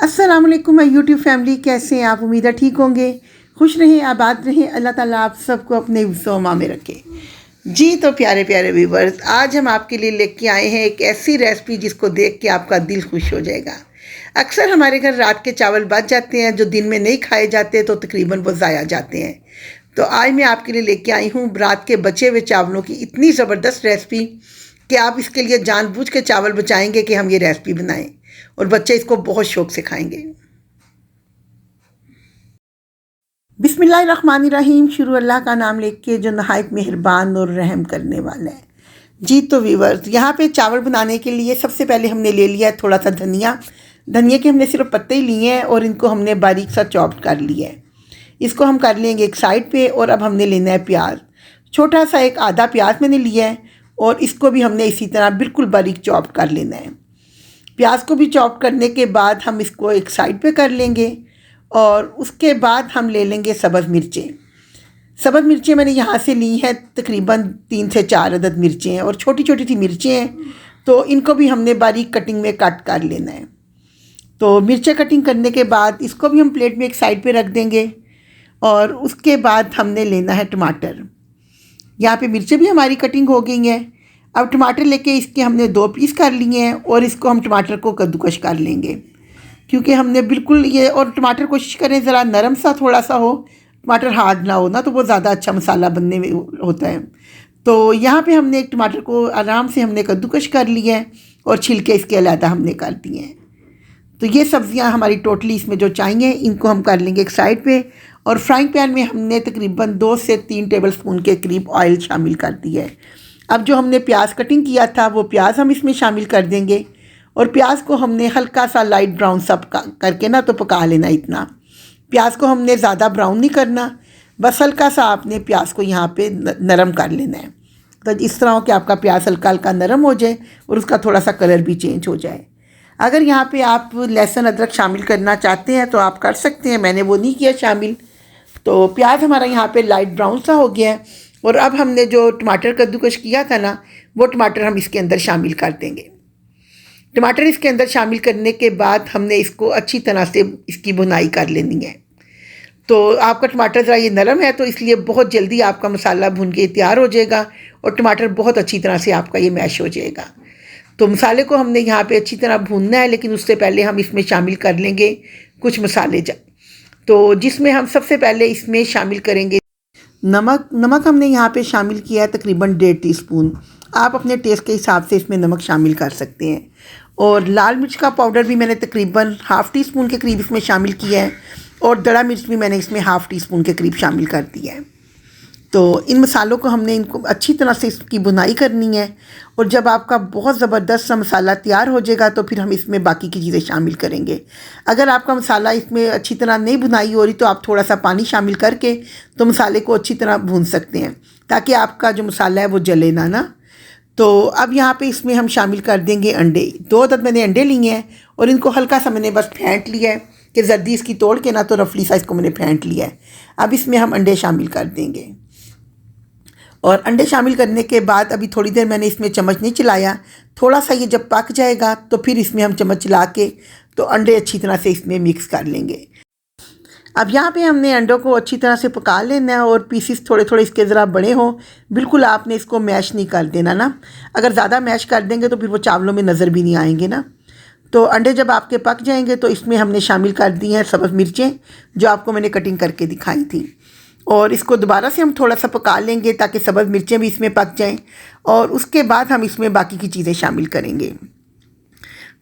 अस्सलाम वालेकुम my YouTube family, कैसे हैं आप? उम्मीद है ठीक होंगे, खुश रहें, आबाद रहें। अल्लाह ताला आप सबको अपने हिफ्ज़-ओ-अमान में रखे। जी तो प्यारे प्यारे व्यूवर्स, आज हम आपके लिए लेके आए हैं एक ऐसी रेसिपी जिसको देख के आपका दिल खुश हो जाएगा। अक्सर हमारे घर रात के चावल बच जाते हैं जो दिन में नहीं खाए जाते, तो तकरीबन वो ज़ाया जाते हैं। तो आज मैं आपके लिए लेके आई हूँ रात के बचे हुए चावलों की इतनी ज़बरदस्त रेसिपी कि आप इसके लिए जानबूझ के चावल बचाएंगे कि हम ये रेसिपी बनाएं, और बच्चे इसको बहुत शौक से खाएंगे। बिस्मिल्लाहिर्रहमानिर्रहीम। शुरू अल्लाह का नाम लेके जो नहायत मेहरबान और रहम करने वाला है। जी तो व्यूवर्स, यहाँ पे चावल बनाने के लिए सबसे पहले हमने ले लिया है थोड़ा सा धनिया। धनिया के हमने सिर्फ पत्ते ही लिए हैं और इनको हमने बारीक सा चॉप कर लिया है। इसको हम कर लेंगे एक साइड पे। और अब हमने लेना है प्याज। छोटा सा एक आधा प्याज मैंने लिया है और इसको भी हमने इसी तरह बिल्कुल बारीक चॉप कर लेना है। प्याज को भी चॉप करने के बाद हम इसको एक साइड पे कर लेंगे। और उसके बाद हम ले लेंगे सब्ज़ मिर्चें। सब्ज़ मिर्चें मैंने यहाँ से ली हैं, तकरीबन 3 से 4 अदद मिर्चें हैं और छोटी छोटी सी मिर्चें हैं, तो इनको भी हमने बारीक कटिंग में कट कर लेना है। तो मिर्चें कटिंग करने के बाद इसको भी हम प्लेट में एक साइड पे रख देंगे। और उसके बाद हमने लेना है टमाटर। यहाँ पे मिर्चें भी हमारी कटिंग हो गई हैं। अब टमाटर लेके इसके हमने 2 पीस कर लिए हैं और इसको हम टमाटर को कद्दूकश कर लेंगे, क्योंकि हमने बिल्कुल ये, और टमाटर कोशिश करें ज़रा नरम सा थोड़ा सा हो, टमाटर हार्ड ना हो ना, तो वो ज़्यादा अच्छा मसाला बनने में होता है। तो यहाँ पे हमने एक टमाटर को आराम से हमने कद्दूकश कर लिया है और छिलके इसके अलहदा हमने कर दिए हैं। तो ये सब्ज़ियाँ हमारी टोटली इसमें जो चाहिए इनको हम कर लेंगे एक साइड पे। और फ्राइंग पैन में हमने तकरीबन 2 से 3 टेबल स्पून के करीब ऑयल शामिल कर दिया है। अब जो हमने प्याज कटिंग किया था वो प्याज हम इसमें शामिल कर देंगे। और प्याज को हमने हल्का सा लाइट ब्राउन सा करके ना तो पका लेना। इतना प्याज को हमने ज़्यादा ब्राउन नहीं करना, बस हल्का सा आपने प्याज को यहाँ पे नरम कर लेना है। तो इस तरह हो कि आपका प्याज हल्का हल्का नरम हो जाए और उसका थोड़ा सा कलर भी चेंज हो जाए। अगर यहाँ पे आप लहसुन अदरक शामिल करना चाहते हैं तो आप कर सकते हैं, मैंने वो नहीं किया शामिल। तो प्याज हमारा यहाँ पे लाइट ब्राउन सा हो गया है। और अब हमने जो टमाटर कद्दूकश किया था ना, वो टमाटर हम इसके अंदर शामिल कर देंगे। टमाटर इसके अंदर शामिल करने के बाद हमने इसको अच्छी तरह से इसकी भुनाई कर लेनी है। तो आपका टमाटर ज़रा ये नरम है, तो इसलिए बहुत जल्दी आपका मसाला भुन के तैयार हो जाएगा और टमाटर बहुत अच्छी तरह से आपका ये मैश हो जाएगा। तो मसाले को हमने यहाँ पे अच्छी तरह भूनना है, लेकिन उससे पहले हम इसमें शामिल कर लेंगे कुछ मसाले। तो जिसमें हम सबसे पहले इसमें शामिल करेंगे नमक। नमक हमने यहाँ पे शामिल किया है तकरीबन 1.5 टीस्पून। आप अपने टेस्ट के हिसाब से इसमें नमक शामिल कर सकते हैं। और लाल मिर्च का पाउडर भी मैंने तकरीबन 1/2 टीस्पून के करीब इसमें शामिल किया है। और दड़ा मिर्च भी मैंने इसमें 1/2 टीस्पून के करीब शामिल कर दिया है। तो इन मसालों को हमने इनको अच्छी तरह से इसकी भुनाई करनी है। और जब आपका बहुत ज़बरदस्त सा मसाला तैयार हो जाएगा तो फिर हम इसमें बाकी की चीज़ें शामिल करेंगे। अगर आपका मसाला इसमें अच्छी तरह नहीं भुनाई हो रही तो आप थोड़ा सा पानी शामिल करके तो मसाले को अच्छी तरह भून सकते हैं, ताकि आपका जो मसाला है वो जले ना। तो अब यहाँ पे इसमें हम शामिल कर देंगे अंडे। 2 अदद मैंने अंडे लिए हैं और इनको हल्का सा मैंने बस फेंट लिया है कि जर्दी इसकी तोड़ के ना, तो रफली सा इसको मैंने फेंट लिया है। अब इसमें हम अंडे शामिल कर देंगे। और अंडे शामिल करने के बाद अभी थोड़ी देर मैंने इसमें चम्मच नहीं चलाया। थोड़ा सा ये जब पक जाएगा तो फिर इसमें हम चम्मच चला के तो अंडे अच्छी तरह से इसमें मिक्स कर लेंगे। अब यहाँ पे हमने अंडों को अच्छी तरह से पका लेना है और पीसीस थोड़े थोड़े इसके ज़रा बड़े हों। बिल्कुल आपने इसको मैश नहीं कर देना ना, अगर ज़्यादा मैश कर देंगे तो फिर वो चावलों में नज़र भी नहीं आएंगे ना। तो अंडे जब आपके पक जाएंगे तो इसमें हमने शामिल कर दी हैं सब्ज़ मिर्चें, जो आपको मैंने कटिंग करके दिखाई थी। और इसको दोबारा से हम थोड़ा सा पका लेंगे ताकि सब्ज़ मिर्चें भी इसमें पक जाएँ। और उसके बाद हम इसमें बाकी की चीज़ें शामिल करेंगे।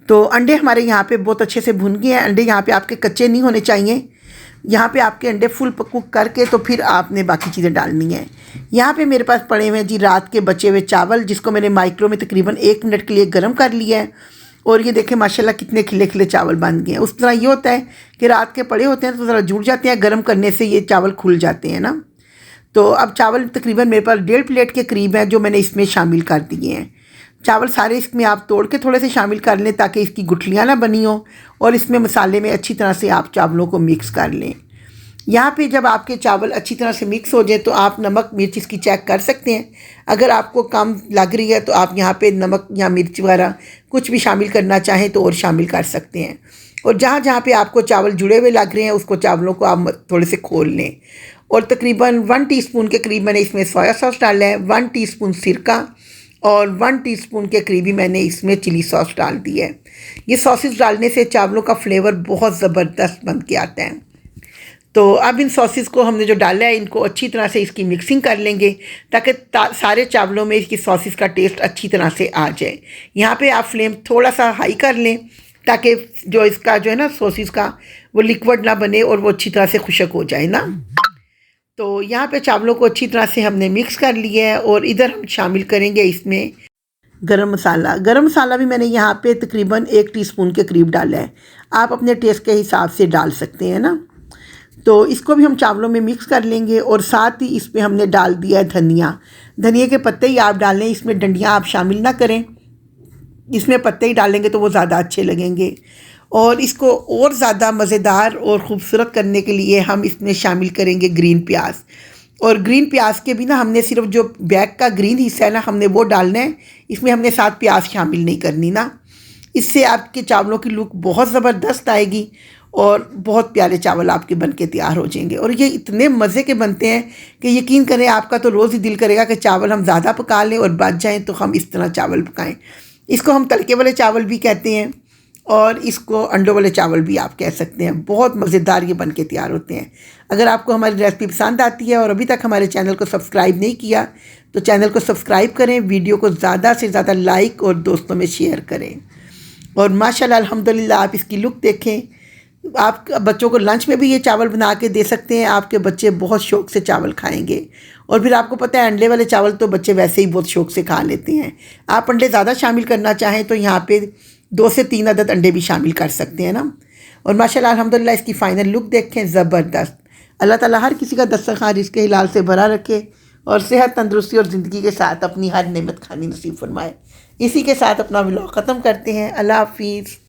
तो अंडे हमारे यहाँ पे बहुत अच्छे से भुन गए हैं। अंडे यहाँ पे आपके कच्चे नहीं होने चाहिए। यहाँ पे आपके अंडे फुल कुक करके तो फिर आपने बाकी चीज़ें डालनी है। यहाँ पे मेरे पास पड़े हुए हैं जी रात के बचे हुए चावल, जिसको मैंने माइक्रो में तकरीबन 1 मिनट के लिए गर्म कर लिया है। और ये देखें माशाल्लाह कितने खिले खिले चावल बन गए हैं। उस तरह ये होता है कि रात के पड़े होते हैं तो ज़रा जुड़ जाते हैं, गर्म करने से ये चावल खुल जाते हैं ना। तो अब चावल तकरीबन मेरे पास 1.5 प्लेट के करीब हैं जो मैंने इसमें शामिल कर दिए हैं। चावल सारे इसमें आप तोड़ के थोड़े से शामिल कर लें ताकि इसकी गुठलियाँ ना बनी हो। और इसमें मसाले में अच्छी तरह से आप चावलों को मिक्स कर लें। यहाँ पे जब आपके चावल अच्छी तरह से मिक्स हो जाए तो आप नमक मिर्च इसकी चेक कर सकते हैं। अगर आपको कम लग रही है तो आप यहाँ पे नमक या मिर्च वगैरह कुछ भी शामिल करना चाहें तो और शामिल कर सकते हैं। और जहाँ जहाँ पे आपको चावल जुड़े हुए लग रहे हैं उसको चावलों को आप थोड़े से खोल लें। और तकरीबन 1 टीस्पून के करीब मैंने इसमें सोया सॉस डाला है, 1 टीस्पून सिरका और 1 टीस्पून के करीब ही मैंने इसमें चिली सॉस डाल दी है। ये सॉसेस डालने से चावलों का फ्लेवर बहुत ज़बरदस्त बन के आता है। तो अब इन सॉसेस को हमने जो डाला है इनको अच्छी तरह से इसकी मिक्सिंग कर लेंगे ताकि सारे चावलों में इसकी सॉसेस का टेस्ट अच्छी तरह से आ जाए। यहाँ पे आप फ्लेम थोड़ा सा हाई कर लें ताकि जो इसका जो है ना सॉसेस का वो लिक्विड ना बने और वो अच्छी तरह से खुशक हो जाए ना। तो यहाँ पे चावलों को अच्छी तरह से हमने मिक्स कर लिया है और इधर हम शामिल करेंगे इसमें गरम मसाला। गरम मसाला भी मैंने यहाँ पे तकरीबन 1 टीस्पून के करीब डाला है, आप अपने टेस्ट के हिसाब से डाल सकते हैं ना। तो इसको भी हम चावलों में मिक्स कर लेंगे और साथ ही इसमें हमने डाल दिया है धनिया। धनिया के पत्ते ही आप डालें, इसमें डंडियाँ आप शामिल ना करें, इसमें पत्ते ही डालेंगे तो वो ज़्यादा अच्छे लगेंगे। और इसको और ज़्यादा मज़ेदार और ख़ूबसूरत करने के लिए हम इसमें शामिल करेंगे ग्रीन प्याज। और ग्रीन प्याज के भी ना हमने सिर्फ जो बैक का ग्रीन हिस्सा है ना हमने वो डालना है, इसमें हमने साथ प्याज शामिल नहीं करनी ना। इससे आपके चावलों की लुक बहुत ज़बरदस्त आएगी और बहुत प्यारे चावल आपके बन के तैयार हो जाएंगे। और ये इतने मज़े के बनते हैं कि यकीन करें आपका तो रोज़ ही दिल करेगा कि चावल हम ज़्यादा पका लें और बच जाएँ तो हम इस तरह चावल पकाएँ। इसको हम तड़के वाले चावल भी कहते हैं और इसको अंडों वाले चावल भी आप कह सकते हैं। बहुत मज़ेदार ये बन के तैयार होते हैं। अगर आपको हमारी रेसिपी पसंद आती है और अभी तक हमारे चैनल को सब्सक्राइब नहीं किया तो चैनल को सब्सक्राइब करें, वीडियो को ज़्यादा से ज़्यादा लाइक और दोस्तों में शेयर करें। और माशाल्लाह अल्हम्दुलिल्लाह आप इसकी लुक देखें। आप बच्चों को लंच में भी ये चावल बना के दे सकते हैं, आपके बच्चे बहुत शौक़ से चावल खाएंगे। और फिर आपको पता है अंडे वाले चावल तो बच्चे वैसे ही बहुत शौक़ से खा लेते हैं। आप अंडे ज़्यादा शामिल करना चाहें तो यहाँ पे 2 से 3 अदद अंडे भी शामिल कर सकते हैं ना। और माशाल्लाह अल्हम्दुलिल्लाह इसकी फ़ाइनल लुक देखें, ज़बरदस्त। अल्लाह ताला हर किसी का दस्तरखान रिज़्क़ हिलाल से भरा रखे और सेहत, तंदुरुस्ती और ज़िंदगी के साथ अपनी हर नेमत खानी नसीब फरमाए। इसी के साथ अपना व्लॉग ख़त्म करते हैं। अल्लाह हाफ़िज़।